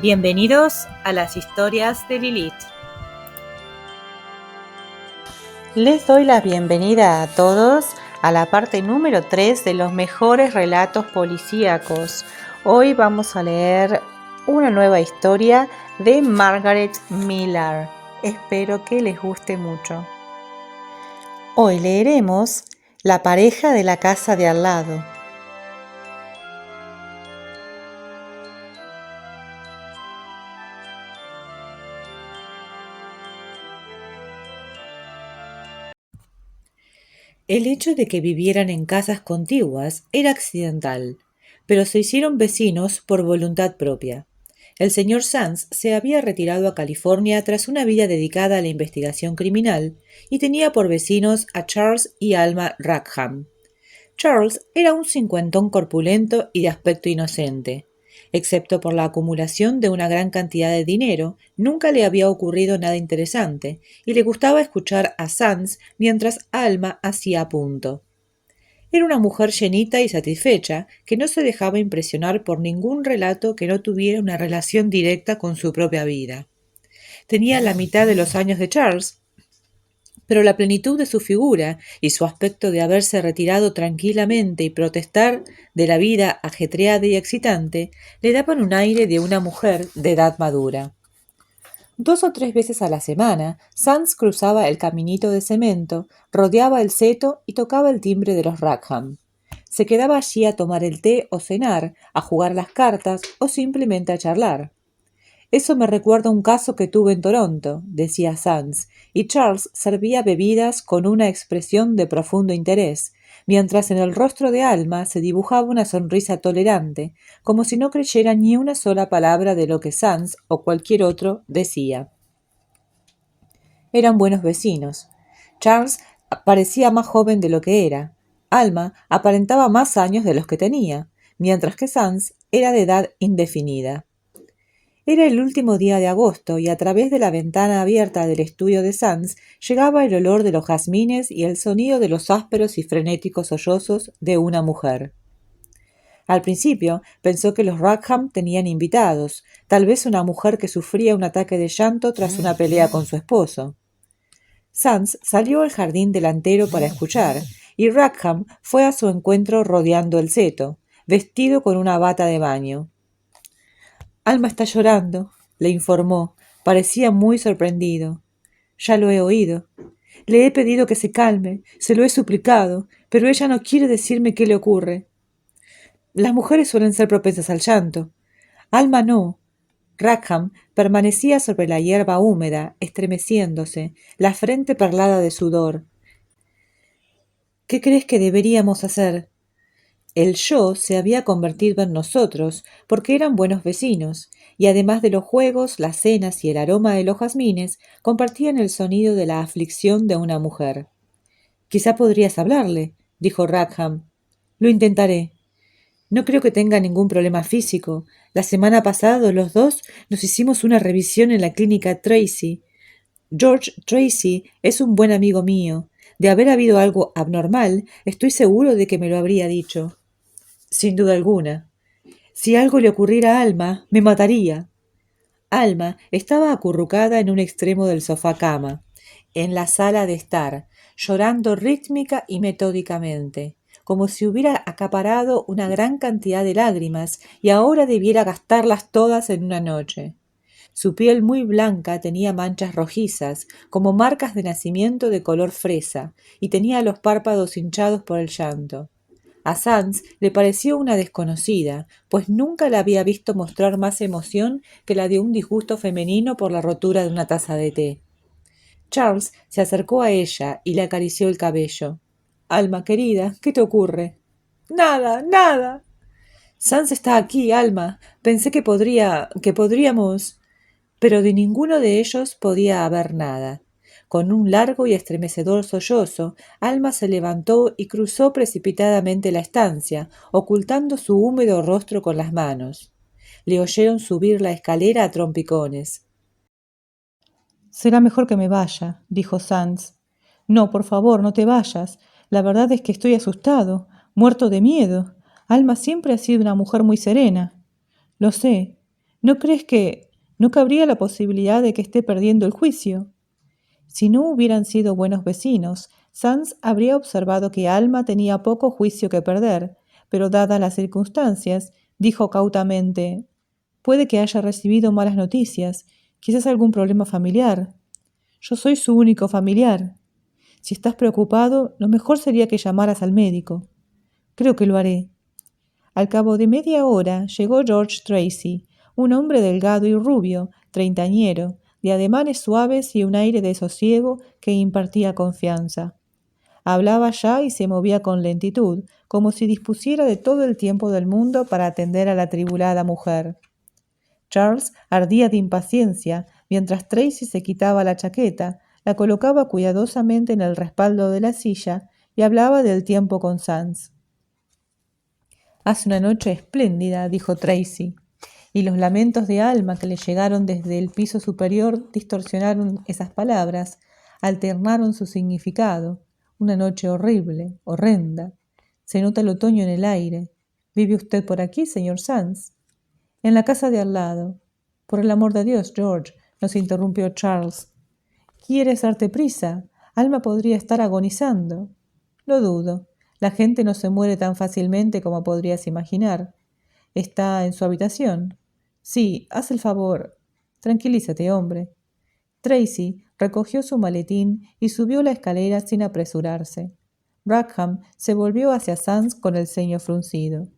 Bienvenidos a las historias de Lilith. Les doy la bienvenida a todos a la parte número 3 de los mejores relatos policíacos. Hoy vamos a leer una nueva historia de Margaret Miller. Espero que les guste mucho. Hoy leeremos La pareja de la casa de al lado. El hecho de que vivieran en casas contiguas era accidental, pero se hicieron vecinos por voluntad propia. El señor Sands se había retirado a California tras una vida dedicada a la investigación criminal y tenía por vecinos a Charles y Alma Rackham. Charles era un cincuentón corpulento y de aspecto inocente. Excepto por la acumulación de una gran cantidad de dinero, nunca le había ocurrido nada interesante, y le gustaba escuchar a Sands mientras Alma hacía punto. Era una mujer llenita y satisfecha, que no se dejaba impresionar por ningún relato que no tuviera una relación directa con su propia vida. Tenía la mitad de los años de Charles, pero la plenitud de su figura y su aspecto de haberse retirado tranquilamente y protestar de la vida ajetreada y excitante le daban un aire de una mujer de edad madura. 2 o 3 veces a la semana, Sands cruzaba el caminito de cemento, rodeaba el seto y tocaba el timbre de los Rackham. Se quedaba allí a tomar el té o cenar, a jugar las cartas o simplemente a charlar. «Eso me recuerda un caso que tuve en Toronto», decía Sands, y Charles servía bebidas con una expresión de profundo interés, mientras en el rostro de Alma se dibujaba una sonrisa tolerante, como si no creyera ni una sola palabra de lo que Sands o cualquier otro decía. Eran buenos vecinos. Charles parecía más joven de lo que era. Alma aparentaba más años de los que tenía, mientras que Sands era de edad indefinida. Era el último día de agosto y a través de la ventana abierta del estudio de Sands llegaba el olor de los jazmines y el sonido de los ásperos y frenéticos sollozos de una mujer. Al principio pensó que los Rackham tenían invitados, tal vez una mujer que sufría un ataque de llanto tras una pelea con su esposo. Sands salió al jardín delantero para escuchar, y Rackham fue a su encuentro rodeando el seto, vestido con una bata de baño. «Alma está llorando», le informó. Parecía muy sorprendido. «Ya lo he oído. Le he pedido que se calme, se lo he suplicado, pero ella no quiere decirme qué le ocurre. Las mujeres suelen ser propensas al llanto. Alma no». Rackham permanecía sobre la hierba húmeda, estremeciéndose, la frente perlada de sudor. «¿Qué crees que deberíamos hacer?» El yo se había convertido en nosotros, porque eran buenos vecinos, y además de los juegos, las cenas y el aroma de los jazmines, compartían el sonido de la aflicción de una mujer. «Quizá podrías hablarle», dijo Rackham. «Lo intentaré. No creo que tenga ningún problema físico. La semana pasada los dos nos hicimos una revisión en la clínica Tracy. George Tracy es un buen amigo mío. De haber habido algo abnormal, estoy seguro de que me lo habría dicho». «Sin duda alguna. Si algo le ocurriera a Alma, me mataría». Alma estaba acurrucada en un extremo del sofá-cama, en la sala de estar, llorando rítmica y metódicamente, como si hubiera acaparado una gran cantidad de lágrimas y ahora debiera gastarlas todas en una noche. Su piel muy blanca tenía manchas rojizas, como marcas de nacimiento de color fresa, y tenía los párpados hinchados por el llanto. A Sands le pareció una desconocida, pues nunca la había visto mostrar más emoción que la de un disgusto femenino por la rotura de una taza de té. Charles se acercó a ella y le acarició el cabello. «Alma querida, ¿qué te ocurre?» «Nada, nada». «Sands está aquí, Alma. Pensé que podríamos...» Pero de ninguno de ellos podía haber nada. Con un largo y estremecedor sollozo, Alma se levantó y cruzó precipitadamente la estancia, ocultando su húmedo rostro con las manos. Le oyeron subir la escalera a trompicones. «Será mejor que me vaya», dijo Sands. «No, por favor, no te vayas. La verdad es que estoy asustado, muerto de miedo. Alma siempre ha sido una mujer muy serena». «Lo sé. ¿No crees que no cabría la posibilidad de que esté perdiendo el juicio? Si no hubieran sido buenos vecinos, Sands habría observado que Alma tenía poco juicio que perder, pero dadas las circunstancias, dijo cautamente: puede que haya recibido malas noticias, quizás algún problema familiar. Yo soy su único familiar. Si estás preocupado, lo mejor sería que llamaras al médico. Creo que lo haré. Al cabo de media hora llegó George Tracy, un hombre delgado y rubio, treintañero, de ademanes suaves y un aire de sosiego que impartía confianza. Hablaba ya y se movía con lentitud, como si dispusiera de todo el tiempo del mundo para atender a la atribulada mujer. Charles ardía de impaciencia, mientras Tracy se quitaba la chaqueta, la colocaba cuidadosamente en el respaldo de la silla y hablaba del tiempo con Sands. «Hace una noche espléndida», dijo Tracy, y los lamentos de Alma que le llegaron desde el piso superior distorsionaron esas palabras, alternaron su significado. «Una noche horrible, horrenda. Se nota el otoño en el aire. ¿Vive usted por aquí, señor Sands?» «En la casa de al lado». «Por el amor de Dios, George», nos interrumpió Charles. «¿Quieres darte prisa? Alma podría estar agonizando». «Lo dudo. La gente no se muere tan fácilmente como podrías imaginar». «¿Está en su habitación?» «Sí, haz el favor». «Tranquilízate, hombre». Tracy recogió su maletín y subió la escalera sin apresurarse. Rackham se volvió hacia Sands con el ceño fruncido.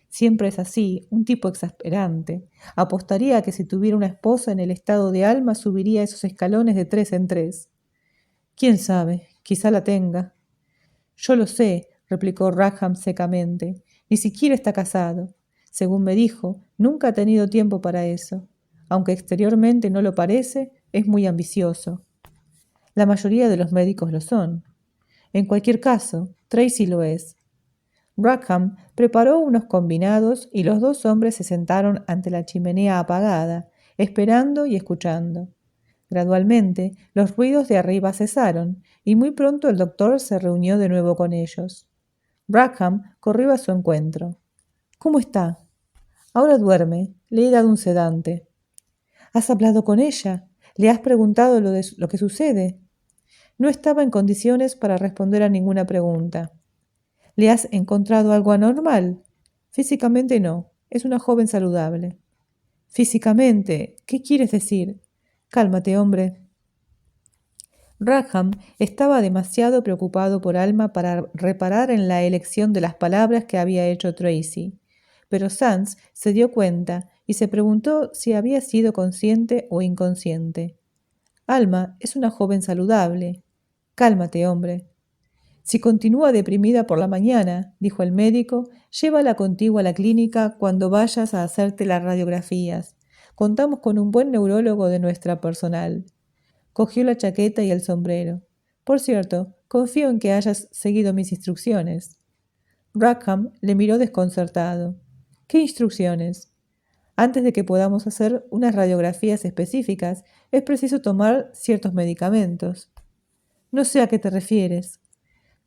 «Siempre es así, un tipo exasperante. Apostaría a que si tuviera una esposa en el estado de Alma subiría esos escalones de 3 en 3. «¿Quién sabe? Quizá la tenga». «Yo lo sé», replicó Rackham secamente. «Ni siquiera está casado. Según me dijo, nunca ha tenido tiempo para eso. Aunque exteriormente no lo parece, es muy ambicioso. La mayoría de los médicos lo son. En cualquier caso, Tracy lo es». Rackham preparó unos combinados y los dos hombres se sentaron ante la chimenea apagada, esperando y escuchando. Gradualmente, los ruidos de arriba cesaron y muy pronto el doctor se reunió de nuevo con ellos. Rackham corrió a su encuentro. «¿Cómo está?» «Ahora duerme. Le he dado un sedante». «¿Has hablado con ella? ¿Le has preguntado lo que sucede?» «No estaba en condiciones para responder a ninguna pregunta». «¿Le has encontrado algo anormal?» «Físicamente no. Es una joven saludable». «Físicamente. ¿Qué quieres decir?» «Cálmate, hombre». Rackham estaba demasiado preocupado por Alma para reparar en la elección de las palabras que había hecho Tracy, pero Sands se dio cuenta y se preguntó si había sido consciente o inconsciente. «Alma es una joven saludable. Cálmate, hombre». «Si continúa deprimida por la mañana», dijo el médico, «llévala contigo a la clínica cuando vayas a hacerte las radiografías. Contamos con un buen neurólogo de nuestra personal». Cogió la chaqueta y el sombrero. «Por cierto, confío en que hayas seguido mis instrucciones». Rackham le miró desconcertado. «¿Qué instrucciones?» «Antes de que podamos hacer unas radiografías específicas, es preciso tomar ciertos medicamentos». «No sé a qué te refieres».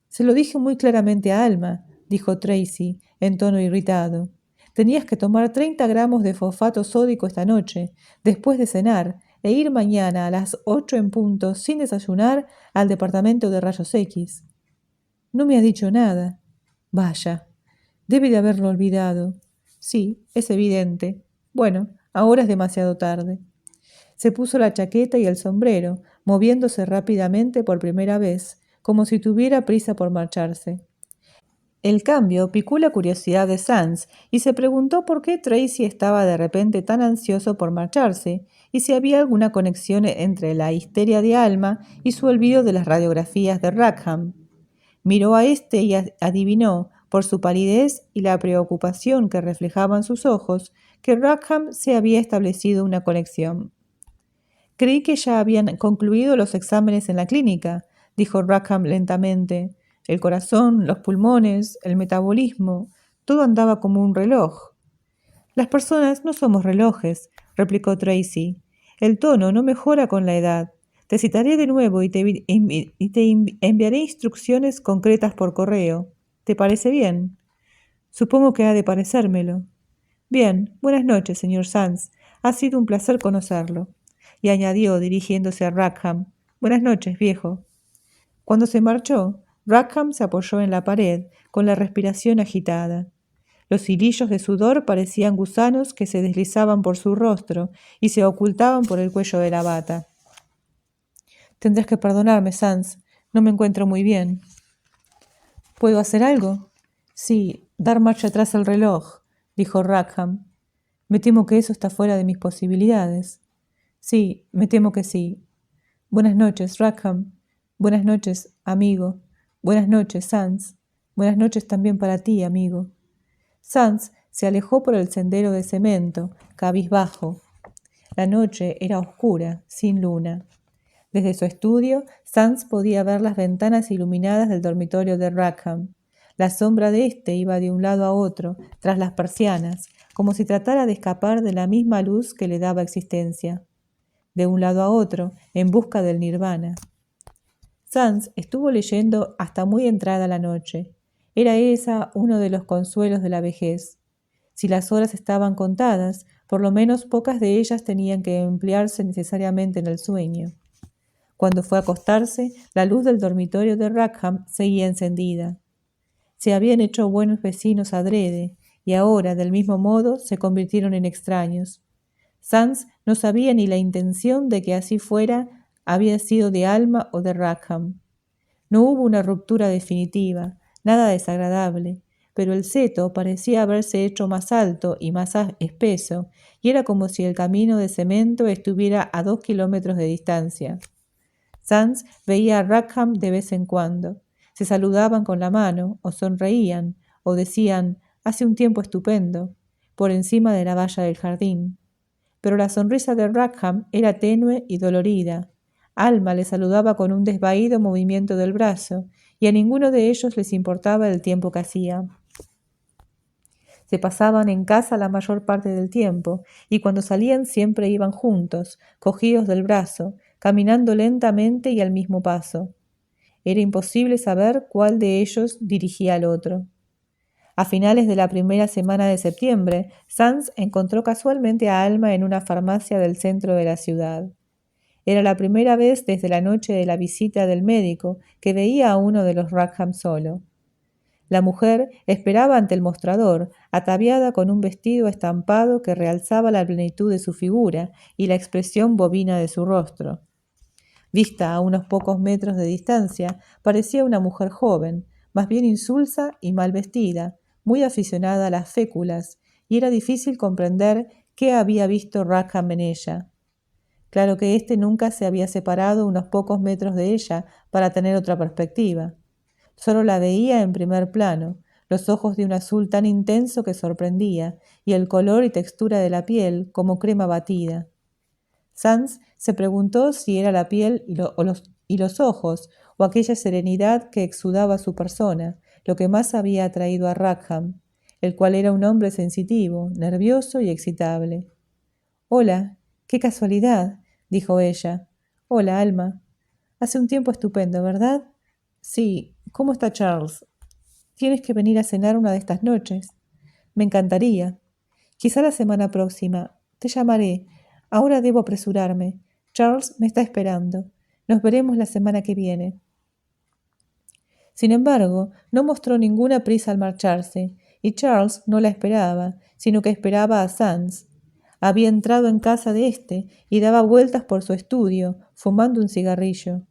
«Se lo dije muy claramente a Alma», dijo Tracy, en tono irritado. «Tenías que tomar 30 gramos de fosfato sódico esta noche, después de cenar, e ir mañana a las 8 en punto, sin desayunar, al departamento de rayos X». «No me ha dicho nada». «Vaya, debe de haberlo olvidado». «Sí, es evidente. Bueno, ahora es demasiado tarde». Se puso la chaqueta y el sombrero, moviéndose rápidamente por primera vez, como si tuviera prisa por marcharse. El cambio picó la curiosidad de Sands y se preguntó por qué Tracy estaba de repente tan ansioso por marcharse y si había alguna conexión entre la histeria de Alma y su olvido de las radiografías de Rackham. Miró a éste y adivinó, por su palidez y la preocupación que reflejaban sus ojos, que Rackham se había establecido una conexión. «Creí que ya habían concluido los exámenes en la clínica», dijo Rackham lentamente. «El corazón, los pulmones, el metabolismo, todo andaba como un reloj». «Las personas no somos relojes», replicó Tracy. «El tono no mejora con la edad. Te citaré de nuevo y te enviaré instrucciones concretas por correo. ¿Te parece bien?» «Supongo que ha de parecérmelo». «Bien, buenas noches, señor Sands. Ha sido un placer conocerlo. Y añadió, dirigiéndose a Rackham, «Buenas noches, viejo». Cuando se marchó, Rackham se apoyó en la pared, con la respiración agitada. Los hilillos de sudor parecían gusanos que se deslizaban por su rostro y se ocultaban por el cuello de la bata. «Tendrás que perdonarme, Sans. No me encuentro muy bien». «¿Puedo hacer algo?» «Sí, dar marcha atrás al reloj», dijo Rackham. «Me temo que eso está fuera de mis posibilidades». «Sí, me temo que sí». «Buenas noches, Rackham». «Buenas noches, amigo». «Buenas noches, Sans». «Buenas noches también para ti, amigo». Sans se alejó por el sendero de cemento, cabizbajo. La noche era oscura, sin luna. Desde su estudio, Sans podía ver las ventanas iluminadas del dormitorio de Rackham. La sombra de éste iba de un lado a otro, tras las persianas, como si tratara de escapar de la misma luz que le daba existencia. De un lado a otro, en busca del nirvana. Sans estuvo leyendo hasta muy entrada la noche. Era esa uno de los consuelos de la vejez. Si las horas estaban contadas, por lo menos pocas de ellas tenían que emplearse necesariamente en el sueño. Cuando fue a acostarse, la luz del dormitorio de Rackham seguía encendida. Se habían hecho buenos vecinos adrede, y ahora, del mismo modo, se convirtieron en extraños. Sans no sabía ni la intención de que así fuera había sido de Alma o de Rackham. No hubo una ruptura definitiva, nada desagradable, pero el seto parecía haberse hecho más alto y más espeso, y era como si el camino de cemento estuviera a 2 kilómetros de distancia. Sans veía a Rackham de vez en cuando. Se saludaban con la mano, o sonreían, o decían «hace un tiempo estupendo», por encima de la valla del jardín. Pero la sonrisa de Rackham era tenue y dolorida. Alma le saludaba con un desvaído movimiento del brazo, y a ninguno de ellos les importaba el tiempo que hacía. Se pasaban en casa la mayor parte del tiempo, y cuando salían siempre iban juntos, cogidos del brazo, caminando lentamente y al mismo paso. Era imposible saber cuál de ellos dirigía al otro. A finales de la primera semana de septiembre, Sans encontró casualmente a Alma en una farmacia del centro de la ciudad. Era la primera vez desde la noche de la visita del médico que veía a uno de los Rackham solo. La mujer esperaba ante el mostrador, ataviada con un vestido estampado que realzaba la plenitud de su figura y la expresión bovina de su rostro. Vista a unos pocos metros de distancia, parecía una mujer joven, más bien insulsa y mal vestida, muy aficionada a las féculas, y era difícil comprender qué había visto Rackham en ella. Claro que éste nunca se había separado unos pocos metros de ella para tener otra perspectiva. Solo la veía en primer plano, los ojos de un azul tan intenso que sorprendía, y el color y textura de la piel como crema batida. Sans se preguntó si era la piel y los ojos, o aquella serenidad que exudaba su persona, lo que más había atraído a Rackham, el cual era un hombre sensitivo, nervioso y excitable. «Hola, qué casualidad», dijo ella. «Hola, Alma. Hace un tiempo estupendo, ¿verdad?» «Sí. ¿Cómo está Charles?» «Tienes que venir a cenar una de estas noches». «Me encantaría. Quizá la semana próxima. Te llamaré. Ahora debo apresurarme. Charles me está esperando. Nos veremos la semana que viene». Sin embargo, no mostró ninguna prisa al marcharse, y Charles no la esperaba, sino que esperaba a Sans. Había entrado en casa de éste y daba vueltas por su estudio, fumando un cigarrillo.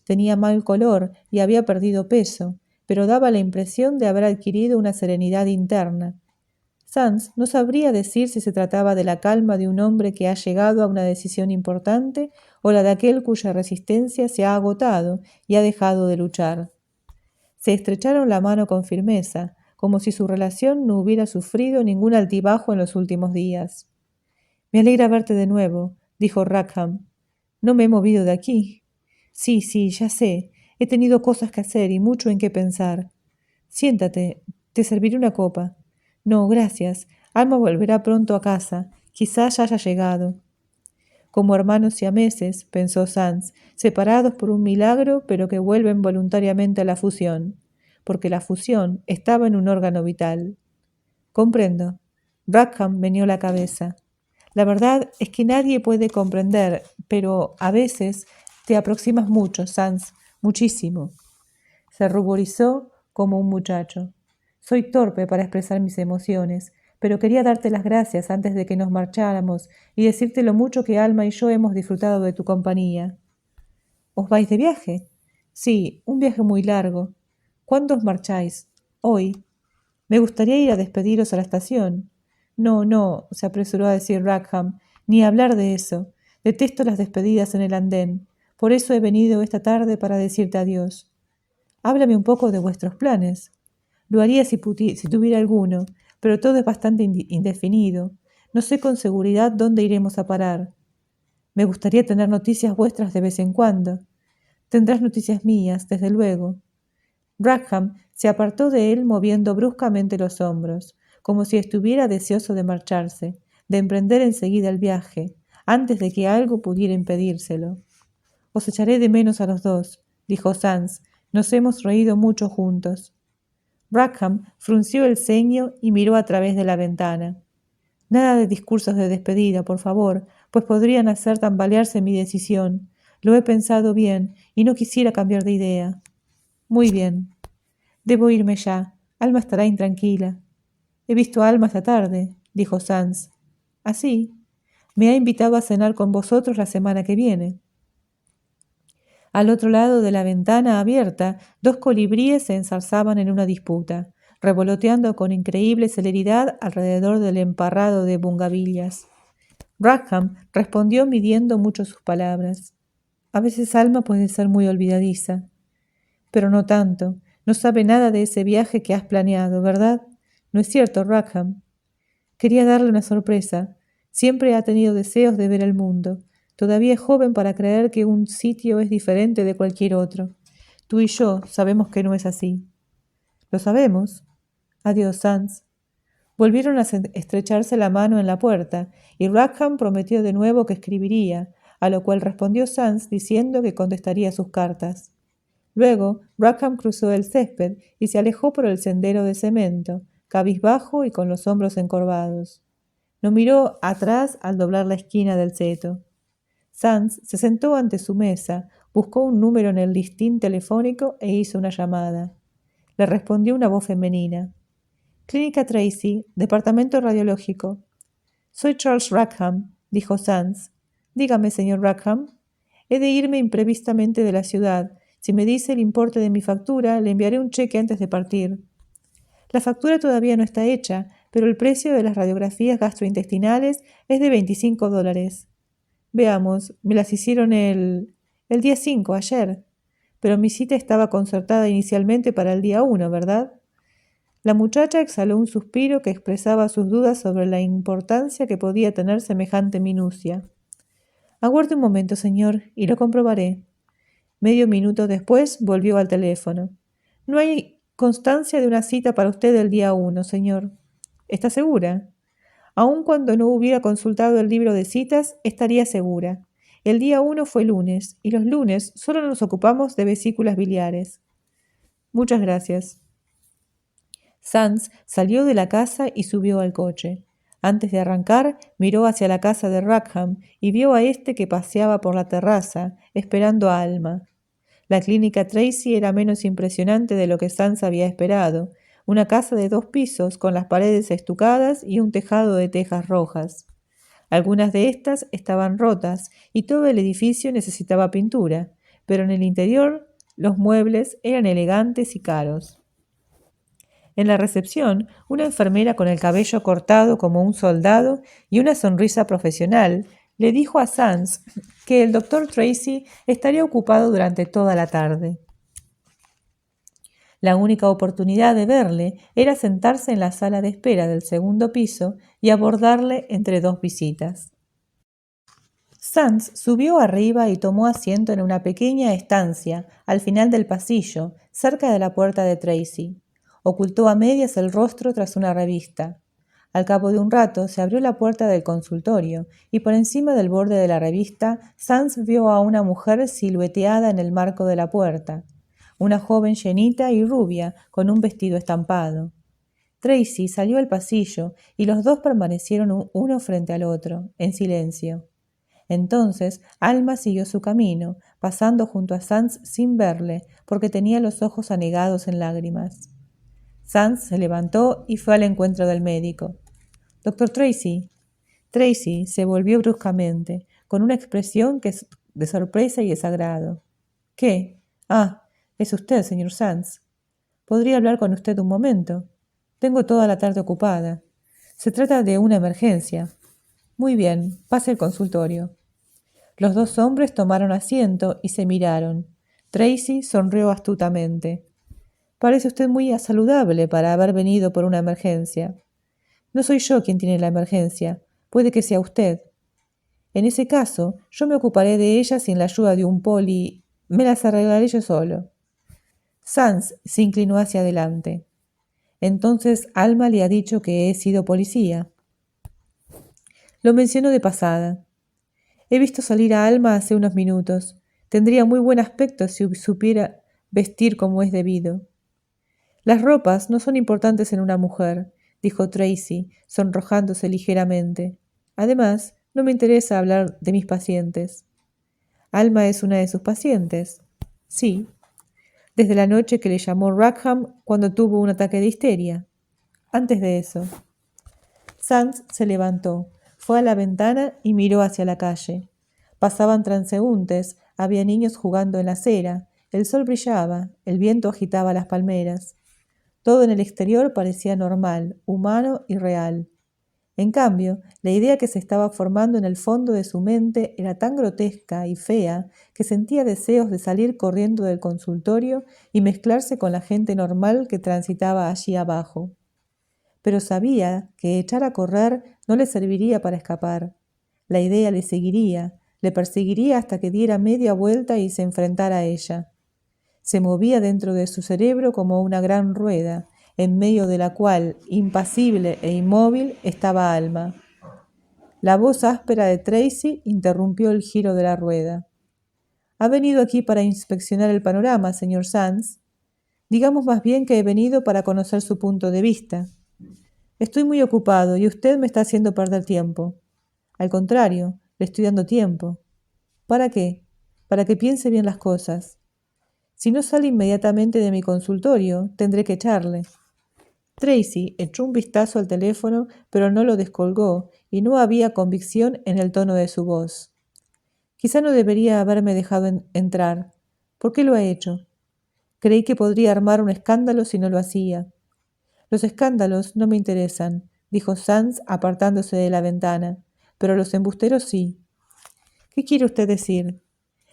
Tenía mal color y había perdido peso, pero daba la impresión de haber adquirido una serenidad interna. Sans no sabría decir si se trataba de la calma de un hombre que ha llegado a una decisión importante o la de aquel cuya resistencia se ha agotado y ha dejado de luchar. Se estrecharon la mano con firmeza, como si su relación no hubiera sufrido ningún altibajo en los últimos días. «Me alegra verte de nuevo», dijo Rackham. «No me he movido de aquí». Sí, ya sé. He tenido cosas que hacer y mucho en qué pensar. Siéntate, te serviré una copa. No, gracias. Alma volverá pronto a casa. Quizá ya haya llegado. Como hermanos siameses, pensó Sans, separados por un milagro, pero que vuelven voluntariamente a la fusión, porque la fusión estaba en un órgano vital. Comprendo. Rackham meneó la cabeza. La verdad es que nadie puede comprender, pero a veces te aproximas mucho, Sans, muchísimo. Se ruborizó como un muchacho. Soy torpe para expresar mis emociones, pero quería darte las gracias antes de que nos marcháramos y decirte lo mucho que Alma y yo hemos disfrutado de tu compañía. ¿Os vais de viaje? Sí, un viaje muy largo. ¿Cuándo os marcháis? Hoy. Me gustaría ir a despediros a la estación. No, no, se apresuró a decir Rackham, ni hablar de eso. Detesto las despedidas en el andén. Por eso he venido esta tarde para decirte adiós. Háblame un poco de vuestros planes. Lo haría si tuviera alguno, pero todo es bastante indefinido. No sé con seguridad dónde iremos a parar. Me gustaría tener noticias vuestras de vez en cuando. Tendrás noticias mías, desde luego. Rackham se apartó de él moviendo bruscamente los hombros, como si estuviera deseoso de marcharse, de emprender enseguida el viaje, antes de que algo pudiera impedírselo. Os echaré de menos a los dos, dijo Sans. Nos hemos reído mucho juntos. Rackham frunció el ceño y miró a través de la ventana. Nada de discursos de despedida, por favor, pues podrían hacer tambalearse mi decisión. Lo he pensado bien y no quisiera cambiar de idea. Muy bien. Debo irme ya. Alma estará intranquila. He visto a Alma esta tarde, dijo Sans. ¿Así? Me ha invitado a cenar con vosotros la semana que viene. Al otro lado de la ventana abierta, dos colibríes se enzarzaban en una disputa, revoloteando con increíble celeridad alrededor del emparrado de bungavillas. Rackham respondió midiendo mucho sus palabras. A veces Alma puede ser muy olvidadiza. Pero no tanto. No sabe nada de ese viaje que has planeado, ¿verdad? ¿No es cierto, Rackham? Quería darle una sorpresa. Siempre ha tenido deseos de ver el mundo. Todavía es joven para creer que un sitio es diferente de cualquier otro. Tú y yo sabemos que no es así. ¿Lo sabemos? Adiós, Sans. Volvieron a estrecharse la mano en la puerta, y Rackham prometió de nuevo que escribiría, a lo cual respondió Sans diciendo que contestaría sus cartas. Luego, Rackham cruzó el césped y se alejó por el sendero de cemento, cabizbajo y con los hombros encorvados. No miró atrás al doblar la esquina del seto. Sans se sentó ante su mesa, buscó un número en el listín telefónico e hizo una llamada. Le respondió una voz femenina. Clínica Tracy, Departamento Radiológico. Soy Charles Rackham, dijo Sans. Dígame, señor Rackham. He de irme imprevistamente de la ciudad. Si me dice el importe de mi factura, le enviaré un cheque antes de partir. La factura todavía no está hecha, pero el precio de las radiografías gastrointestinales es de $25. Veamos, me las hicieron el día 5, ayer. Pero mi cita estaba concertada inicialmente para el día 1, ¿verdad? La muchacha exhaló un suspiro que expresaba sus dudas sobre la importancia que podía tener semejante minucia. Aguarde un momento, señor, y lo comprobaré. Medio minuto después volvió al teléfono. No hay constancia de una cita para usted el día 1, señor. ¿Está segura? Aun cuando no hubiera consultado el libro de citas, estaría segura. El día 1 fue lunes, y los lunes solo nos ocupamos de vesículas biliares. Muchas gracias. Sans salió de la casa y subió al coche. Antes de arrancar, miró hacia la casa de Rackham y vio a éste que paseaba por la terraza, esperando a Alma. La clínica Tracy era menos impresionante de lo que Sans había esperado. Una casa de 2 pisos con las paredes estucadas y un tejado de tejas rojas. Algunas de estas estaban rotas y todo el edificio necesitaba pintura, pero en el interior los muebles eran elegantes y caros. En la recepción, una enfermera con el cabello cortado como un soldado y una sonrisa profesional le dijo a Sans que el doctor Tracy estaría ocupado durante toda la tarde. La única oportunidad de verle era sentarse en la sala de espera del segundo piso y abordarle entre 2 visitas. Sans subió arriba y tomó asiento en una pequeña estancia al final del pasillo, cerca de la puerta de Tracy. Ocultó a medias el rostro tras una revista. Al cabo de un rato se abrió la puerta del consultorio y por encima del borde de la revista Sans vio a una mujer silueteada en el marco de la puerta. Una joven llenita y rubia con un vestido estampado. Tracy salió al pasillo y los dos permanecieron uno frente al otro, en silencio. Entonces Alma siguió su camino, pasando junto a Sands sin verle, porque tenía los ojos anegados en lágrimas. Sands se levantó y fue al encuentro del médico. «Doctor Tracy». Tracy se volvió bruscamente, con una expresión de sorpresa y desagrado. «¿Qué? Ah, es usted, señor Sands. ¿Podría hablar con usted un momento? Tengo toda la tarde ocupada. Se trata de una emergencia». «Muy bien, pase al consultorio». Los dos hombres tomaron asiento y se miraron. Tracy sonrió astutamente. «Parece usted muy saludable para haber venido por una emergencia». «No soy yo quien tiene la emergencia. Puede que sea usted». «En ese caso, yo me ocuparé de ella sin la ayuda de un poli. Me las arreglaré yo solo». Sands se inclinó hacia adelante. «Entonces Alma le ha dicho que he sido policía». «Lo mencionó de pasada». «He visto salir a Alma hace unos minutos. Tendría muy buen aspecto si supiera vestir como es debido». «Las ropas no son importantes en una mujer», dijo Tracy, sonrojándose ligeramente. «Además, no me interesa hablar de mis pacientes». «¿Alma es una de sus pacientes?» «Sí». «Desde la noche que le llamó Rackham cuando tuvo un ataque de histeria». «Antes de eso». Sands se levantó, fue a la ventana y miró hacia la calle. Pasaban transeúntes, había niños jugando en la acera, el sol brillaba, el viento agitaba las palmeras. Todo en el exterior parecía normal, humano y real. En cambio, la idea que se estaba formando en el fondo de su mente era tan grotesca y fea que sentía deseos de salir corriendo del consultorio y mezclarse con la gente normal que transitaba allí abajo. Pero sabía que echar a correr no le serviría para escapar. La idea le seguiría, le perseguiría hasta que diera media vuelta y se enfrentara a ella. Se movía dentro de su cerebro como una gran rueda, en medio de la cual, impasible e inmóvil, estaba Alma. La voz áspera de Tracy interrumpió el giro de la rueda. «¿Ha venido aquí para inspeccionar el panorama, señor Sands?» «Digamos más bien que he venido para conocer su punto de vista». «Estoy muy ocupado y usted me está haciendo perder tiempo». «Al contrario, le estoy dando tiempo». «¿Para qué?» «Para que piense bien las cosas». «Si no sale inmediatamente de mi consultorio, tendré que echarle». Tracy echó un vistazo al teléfono, pero no lo descolgó y no había convicción en el tono de su voz. «Quizá no debería haberme dejado entrar. ¿Por qué lo ha hecho?» «Creí que podría armar un escándalo si no lo hacía». «Los escándalos no me interesan», dijo Sands apartándose de la ventana, «pero los embusteros sí». «¿Qué quiere usted decir?»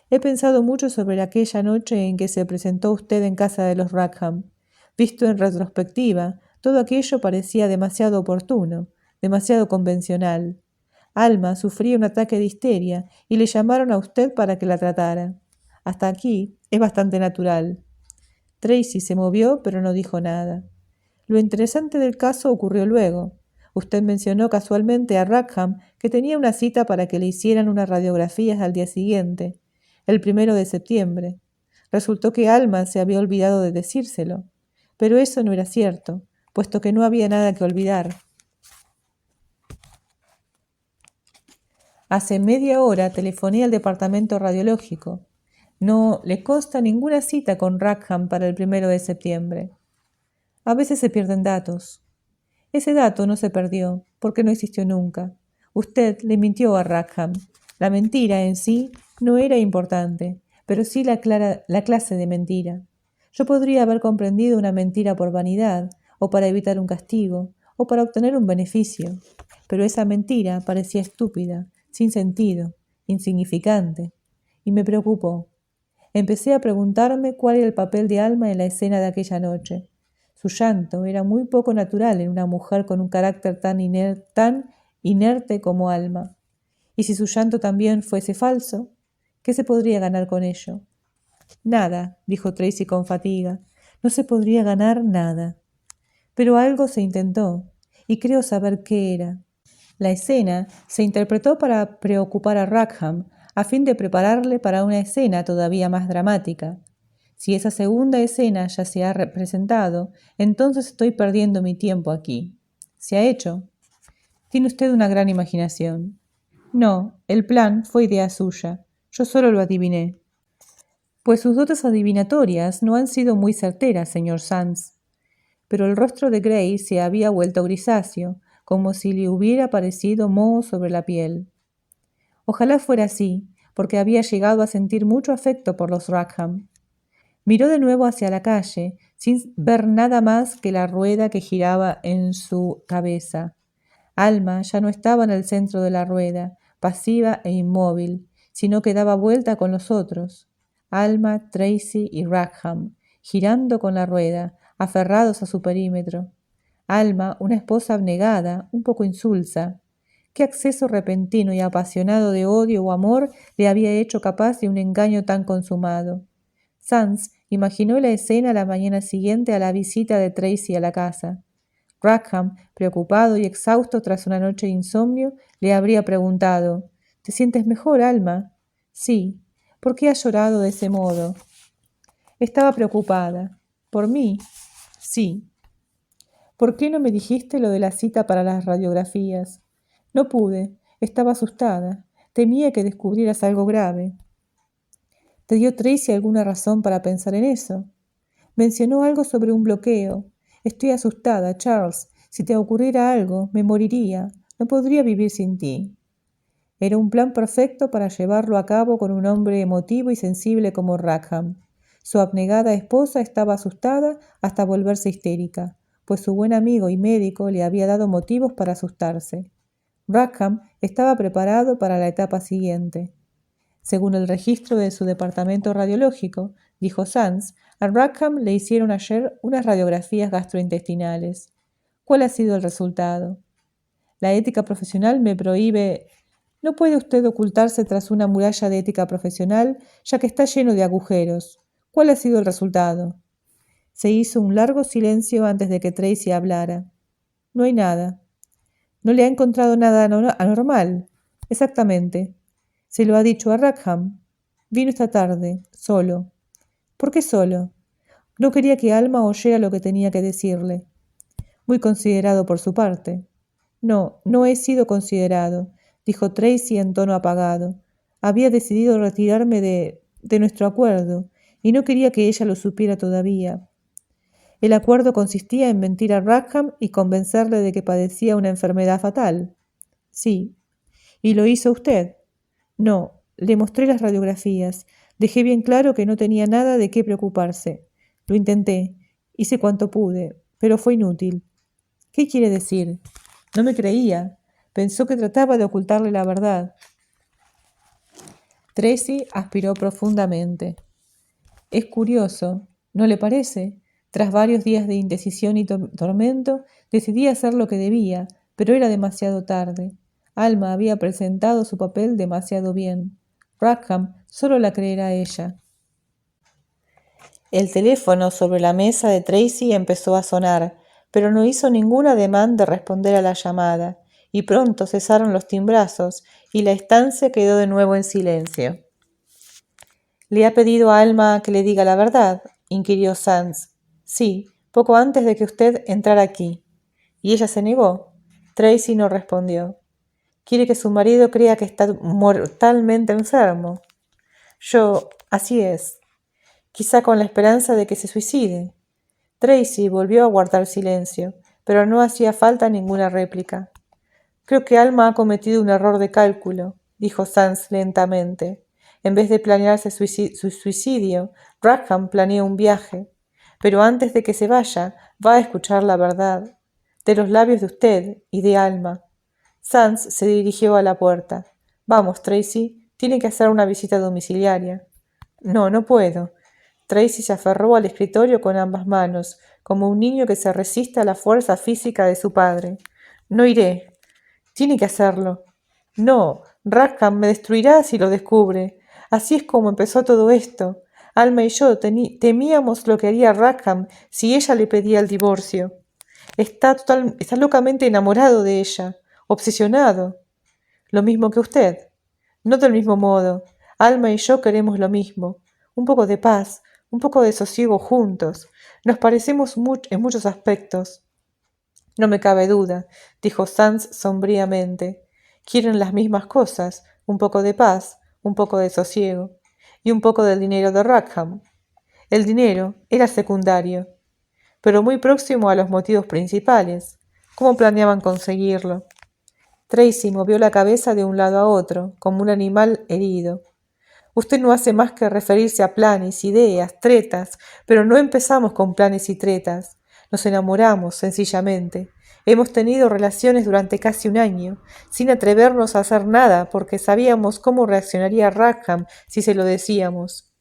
«He pensado mucho sobre aquella noche en que se presentó usted en casa de los Rackham. Visto en retrospectiva, todo aquello parecía demasiado oportuno, demasiado convencional. Alma sufría un ataque de histeria y le llamaron a usted para que la tratara. Hasta aquí es bastante natural». Tracy se movió, pero no dijo nada. «Lo interesante del caso ocurrió luego. Usted mencionó casualmente a Rackham que tenía una cita para que le hicieran unas radiografías al día siguiente, el 1 de septiembre. Resultó que Alma se había olvidado de decírselo, pero eso no era cierto, puesto que no había nada que olvidar. Hace media hora telefoné al departamento radiológico. No le consta ninguna cita con Rackham para el 1 de septiembre. A veces se pierden datos. Ese dato no se perdió, porque no existió nunca. Usted le mintió a Rackham. La mentira en sí no era importante, pero sí la clase de mentira. Yo podría haber comprendido una mentira por vanidad, o para evitar un castigo, o para obtener un beneficio, pero esa mentira parecía estúpida, sin sentido, insignificante, y me preocupó. Empecé a preguntarme cuál era el papel de Alma en la escena de aquella noche. Su llanto era muy poco natural en una mujer con un carácter tan inerte como Alma. Y si su llanto también fuese falso, ¿qué se podría ganar con ello? Nada, dijo Tracy con fatiga. No se podría ganar nada. Pero algo se intentó, y creo saber qué era. La escena se interpretó para preocupar a Rackham, a fin de prepararle para una escena todavía más dramática. Si esa segunda escena ya se ha representado, entonces estoy perdiendo mi tiempo aquí. ¿Se ha hecho? Tiene usted una gran imaginación. No, el plan fue idea suya. Yo solo lo adiviné. Pues sus dotes adivinatorias no han sido muy certeras, señor Sands. Pero el rostro de Gray se había vuelto grisáceo, como si le hubiera parecido moho sobre la piel. Ojalá fuera así, porque había llegado a sentir mucho afecto por los Rackham. Miró de nuevo hacia la calle, sin ver nada más que la rueda que giraba en su cabeza. Alma ya no estaba en el centro de la rueda, pasiva e inmóvil, sino que daba vuelta con los otros. Alma, Tracy y Rackham, girando con la rueda, aferrados a su perímetro. Alma, una esposa abnegada, un poco insulsa. ¿Qué acceso repentino y apasionado de odio o amor le había hecho capaz de un engaño tan consumado? Sands imaginó la escena la mañana siguiente a la visita de Tracy a la casa. Rackham, preocupado y exhausto tras una noche de insomnio, le habría preguntado: ¿Te sientes mejor, Alma? Sí. ¿Por qué has llorado de ese modo? Estaba preocupada. ¿Por mí? Sí. ¿Por qué no me dijiste lo de la cita para las radiografías? No pude. Estaba asustada. Temía que descubrieras algo grave. ¿Te dio Tracy alguna razón para pensar en eso? Mencionó algo sobre un bloqueo. Estoy asustada, Charles. Si te ocurriera algo, me moriría. No podría vivir sin ti. Era un plan perfecto para llevarlo a cabo con un hombre emotivo y sensible como Rackham. Su abnegada esposa estaba asustada hasta volverse histérica, pues su buen amigo y médico le había dado motivos para asustarse. Rackham estaba preparado para la etapa siguiente. Según el registro de su departamento radiológico, dijo Sands, a Rackham le hicieron ayer unas radiografías gastrointestinales. ¿Cuál ha sido el resultado? La ética profesional me prohíbe. No puede usted ocultarse tras una muralla de ética profesional, ya que está lleno de agujeros. ¿Cuál ha sido el resultado? Se hizo un largo silencio antes de que Tracy hablara. No hay nada. ¿No le ha encontrado nada anormal? Exactamente. Se lo ha dicho a Rackham. Vino esta tarde, solo. ¿Por qué solo? No quería que Alma oyera lo que tenía que decirle. Muy considerado por su parte. No, no he sido considerado, dijo Tracy en tono apagado. Había decidido retirarme de nuestro acuerdo, y no quería que ella lo supiera todavía. El acuerdo consistía en mentir a Rackham y convencerle de que padecía una enfermedad fatal. Sí. ¿Y lo hizo usted? No, le mostré las radiografías. Dejé bien claro que no tenía nada de qué preocuparse. Lo intenté, hice cuanto pude, pero fue inútil. ¿Qué quiere decir? No me creía. Pensó que trataba de ocultarle la verdad. Tracy aspiró profundamente. Es curioso, ¿no le parece? Tras varios días de indecisión y tormento, decidí hacer lo que debía, pero era demasiado tarde. Alma había presentado su papel demasiado bien. Rackham solo la creerá a ella. El teléfono sobre la mesa de Tracy empezó a sonar, pero no hizo ningún ademán de responder a la llamada, y pronto cesaron los timbrazos y la estancia quedó de nuevo en silencio. ¿Le ha pedido a Alma que le diga la verdad?, inquirió Sands. Sí, poco antes de que usted entrara aquí. ¿Y ella se negó? Tracy no respondió. ¿Quiere que su marido crea que está mortalmente enfermo? Así es. Quizá con la esperanza de que se suicide. Tracy volvió a guardar silencio, pero no hacía falta ninguna réplica. Creo que Alma ha cometido un error de cálculo, dijo Sands lentamente. En vez de planearse su suicidio, Rackham planeó un viaje. Pero antes de que se vaya, va a escuchar la verdad, de los labios de usted y de Alma. Sands se dirigió a la puerta. Vamos, Tracy, tiene que hacer una visita domiciliaria. No, no puedo. Tracy se aferró al escritorio con ambas manos, como un niño que se resiste a la fuerza física de su padre. No iré. Tiene que hacerlo. No, Rackham me destruirá si lo descubre. Así es como empezó todo esto. Alma y yo temíamos lo que haría Rackham si ella le pedía el divorcio. Está locamente enamorado de ella, obsesionado. Lo mismo que usted. No del mismo modo. Alma y yo queremos lo mismo. Un poco de paz, Un poco de sosiego juntos. Nos parecemos en muchos aspectos. No me cabe duda, dijo Sands sombríamente. Quieren las mismas cosas, un poco de paz, un poco de sosiego, y un poco del dinero de Rackham. El dinero era secundario, pero muy próximo a los motivos principales. ¿Cómo planeaban conseguirlo? Tracy movió la cabeza de un lado a otro, como un animal herido. Usted no hace más que referirse a planes, ideas, tretas, pero no empezamos con planes y tretas. Nos enamoramos, sencillamente. Hemos tenido relaciones durante casi un año, sin atrevernos a hacer nada, porque sabíamos cómo reaccionaría Rackham si se lo decíamos.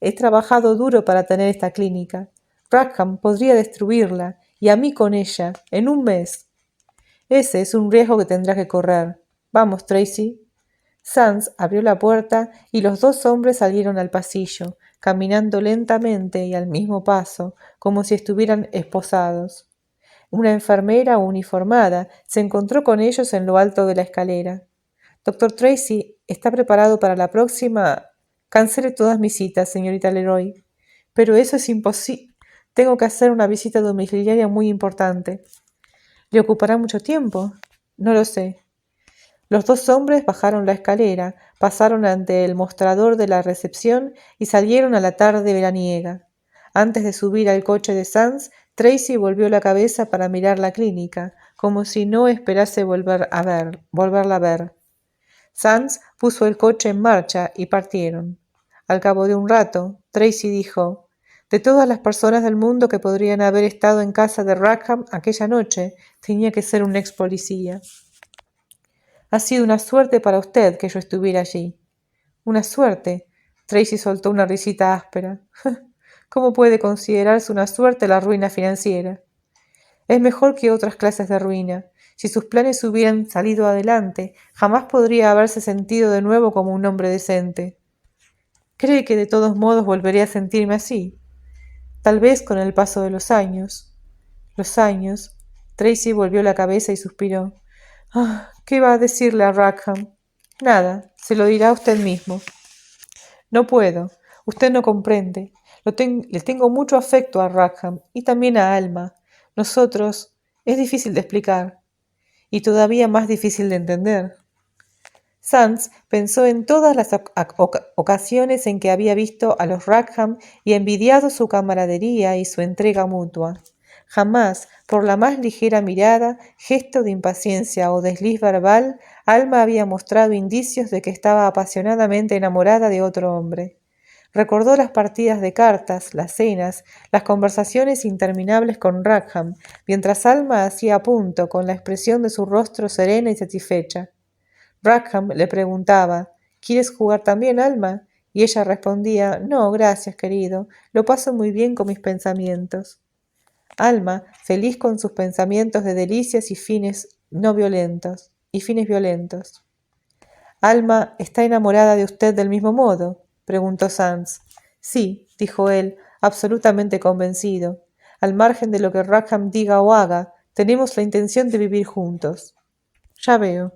He trabajado duro para tener esta clínica. Rackham podría destruirla, y a mí con ella, en un mes. Ese es un riesgo que tendrá que correr. Vamos, Tracy. Sands abrió la puerta y los dos hombres salieron al pasillo, caminando lentamente y al mismo paso, como si estuvieran esposados. Una enfermera uniformada se encontró con ellos en lo alto de la escalera. Doctor Tracy, ¿está preparado para la próxima? Cancele todas mis citas, señorita Leroy. Pero eso es imposible. Tengo que hacer una visita domiciliaria muy importante. ¿Le ocupará mucho tiempo? No lo sé. Los dos hombres bajaron la escalera, pasaron ante el mostrador de la recepción y salieron a la tarde veraniega. Antes de subir al coche de Sands, Tracy volvió la cabeza para mirar la clínica, como si no esperase volverla a ver. Sands puso el coche en marcha y partieron. Al cabo de un rato, Tracy dijo: «De todas las personas del mundo que podrían haber estado en casa de Rackham aquella noche, tenía que ser un ex policía». «Ha sido una suerte para usted que yo estuviera allí». «¿Una suerte?». Tracy soltó una risita áspera. «¿Cómo puede considerarse una suerte la ruina financiera?». «Es mejor que otras clases de ruina. Si sus planes hubieran salido adelante, jamás podría haberse sentido de nuevo como un hombre decente». «¿Cree que de todos modos volveré a sentirme así?». «Tal vez con el paso de los años». «Los años». Tracy volvió la cabeza y suspiró. ¿Qué va a decirle a Rackham? Nada, se lo dirá usted mismo. No puedo, usted no comprende. Le tengo mucho afecto a Rackham y también a Alma. Nosotros, es difícil de explicar y todavía más difícil de entender. Sands pensó en todas las ocasiones en que había visto a los Rackham y envidiado su camaradería y su entrega mutua. Jamás, por la más ligera mirada, gesto de impaciencia o desliz verbal, Alma había mostrado indicios de que estaba apasionadamente enamorada de otro hombre. Recordó las partidas de cartas, las cenas, las conversaciones interminables con Rackham, mientras Alma hacía a punto con la expresión de su rostro serena y satisfecha. Rackham le preguntaba: «¿Quieres jugar también, Alma?». Y ella respondía: «No, gracias, querido, lo paso muy bien con mis pensamientos». Alma, feliz con sus pensamientos de delicias y fines violentos. «¿Alma está enamorada de usted del mismo modo?», preguntó Sands. «Sí», dijo él, absolutamente convencido. «Al margen de lo que Rackham diga o haga, tenemos la intención de vivir juntos». «Ya veo».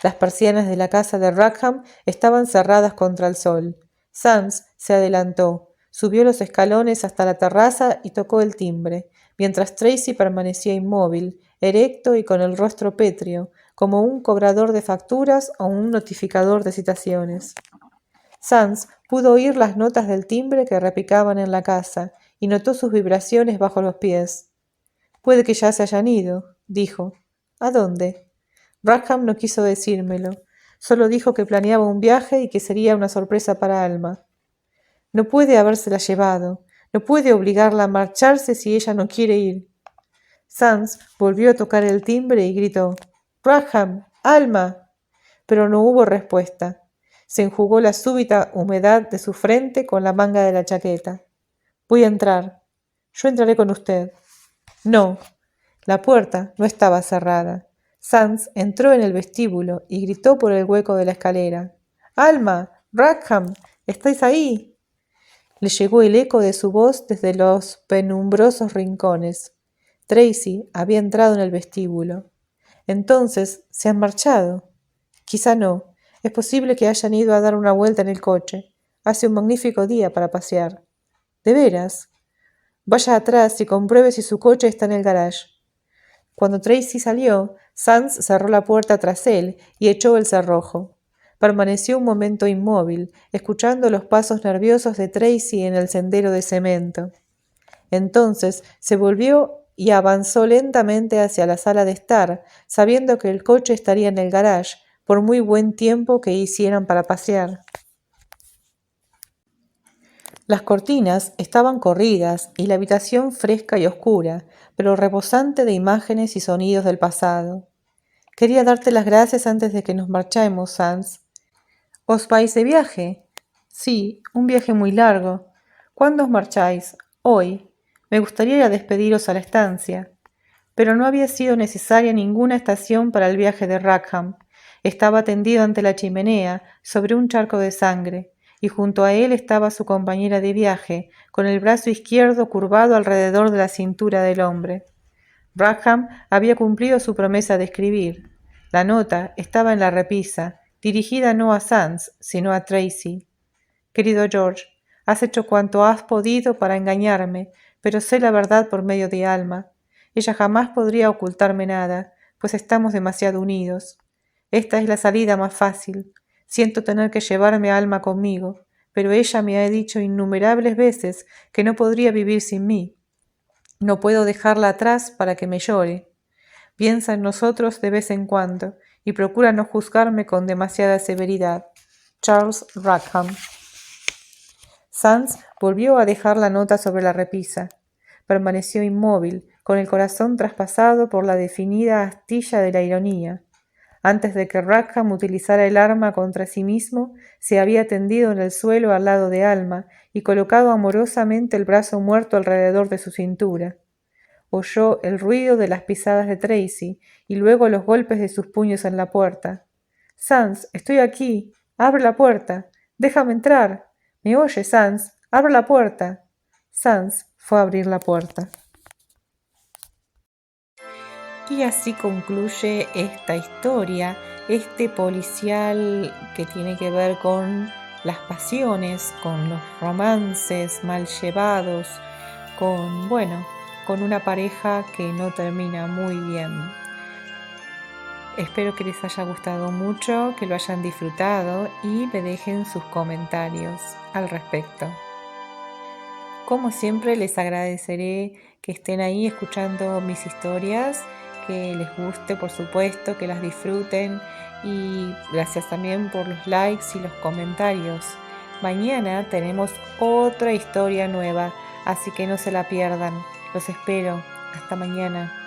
Las persianas de la casa de Rackham estaban cerradas contra el sol. Sands se adelantó, subió los escalones hasta la terraza y tocó el timbre, mientras Tracy permanecía inmóvil, erecto y con el rostro pétreo, como un cobrador de facturas o un notificador de citaciones. Sands pudo oír las notas del timbre que repicaban en la casa y notó sus vibraciones bajo los pies. «Puede que ya se hayan ido», dijo. «¿A dónde?». Rackham no quiso decírmelo. Solo dijo que planeaba un viaje y que sería una sorpresa para Alma. No puede habérsela llevado. No puede obligarla a marcharse si ella no quiere ir. Sands volvió a tocar el timbre y gritó: «Rackham, Alma». Pero no hubo respuesta. Se enjugó la súbita humedad de su frente con la manga de la chaqueta. «Voy a entrar». «Yo entraré con usted». «No». La puerta no estaba cerrada. Sands entró en el vestíbulo y gritó por el hueco de la escalera: «Alma, Rackham, ¿estáis ahí?». Le llegó el eco de su voz desde los penumbrosos rincones. Tracy había entrado en el vestíbulo. «Entonces, ¿se han marchado?». «Quizá no. Es posible que hayan ido a dar una vuelta en el coche. Hace un magnífico día para pasear. ¿De veras? Vaya atrás y compruebe si su coche está en el garage. Cuando Tracy salió, Sands cerró la puerta tras él y echó el cerrojo. Permaneció un momento inmóvil, escuchando los pasos nerviosos de Tracy en el sendero de cemento. Entonces se volvió y avanzó lentamente hacia la sala de estar, sabiendo que el coche estaría en el garage, por muy buen tiempo que hicieran para pasear. Las cortinas estaban corridas y la habitación fresca y oscura, pero rebosante de imágenes y sonidos del pasado. Quería darte las gracias antes de que nos marchemos, Sands. ¿Os vais de viaje? Sí, un viaje muy largo. ¿Cuándo os marcháis? Hoy. Me gustaría ir a despediros a la estancia. Pero no había sido necesaria ninguna estación para el viaje de Rackham. Estaba tendido ante la chimenea, sobre un charco de sangre, y junto a él estaba su compañera de viaje, con el brazo izquierdo curvado alrededor de la cintura del hombre. Rackham había cumplido su promesa de escribir. La nota estaba en la repisa, dirigida no a Sands, sino a Tracy. Querido George, has hecho cuanto has podido para engañarme, pero sé la verdad por medio de Alma. Ella jamás podría ocultarme nada, pues estamos demasiado unidos. Esta es la salida más fácil. Siento tener que llevarme a Alma conmigo, pero ella me ha dicho innumerables veces que no podría vivir sin mí. No puedo dejarla atrás para que me llore. Piensa en nosotros de vez en cuando y procura no juzgarme con demasiada severidad. Charles Rackham. Sands volvió a dejar la nota sobre la repisa. Permaneció inmóvil, con el corazón traspasado por la definida astilla de la ironía. Antes de que Rackham utilizara el arma contra sí mismo, se había tendido en el suelo al lado de Alma y colocado amorosamente el brazo muerto alrededor de su cintura. Oyó el ruido de las pisadas de Tracy y luego los golpes de sus puños en la puerta. «Sands, estoy aquí. Abre la puerta. Déjame entrar. ¿Me oye, Sands? Abre la puerta». Sands fue a abrir la puerta. Y así concluye esta historia, este policial que tiene que ver con las pasiones, con los romances mal llevados, con una pareja que no termina muy bien. Espero que les haya gustado mucho, que lo hayan disfrutado y me dejen sus comentarios al respecto. Como siempre, les agradeceré que estén ahí escuchando mis historias, que les guste, por supuesto, que las disfruten y gracias también por los likes y los comentarios. Mañana tenemos otra historia nueva, así que no se la pierdan. Los espero. Hasta mañana.